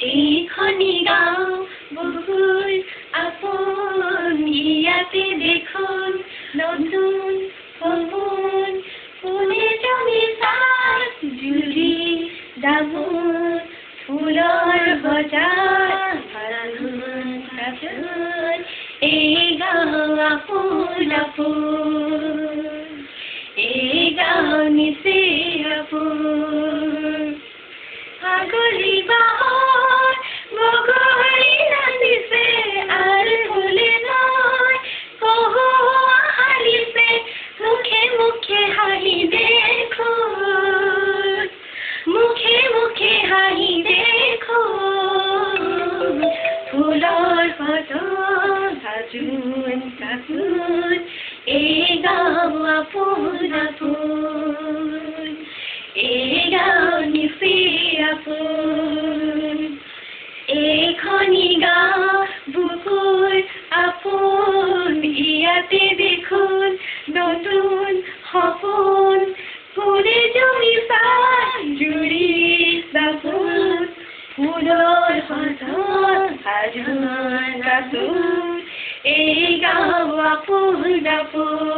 এইখনি গাঁও বহুল আপোন ইয়াতে দেখুন নতুন সপোন ফুলে জমি চাই জুৰি দামোন ফুলৰ বজাৰ ফাগুন এই গাঁও আপোন আপোন এই গাঁও নিচে আপোন আগলি বাহৰ বগৰী নাচিছে আৰু ফুলে নয় কহুৱা হাৰিছে মুখে মুখে হাঁহি দেখোন মুখে মুখে হাঁহি দেখোন ফুলৰ বতৰ সাজোন কাচোন এই গাঁও আপোন আপোন এই গাঁও নিচে আপোন এইখনি গাঁও বুকুৰ আপোন ইয়াতে দেখোন নতুন সপোন ফুলে জমি চাই জুৰি দামোন ফুলৰ বতৰ সাজোন কাচোন এই গাঁও আপোন আপোন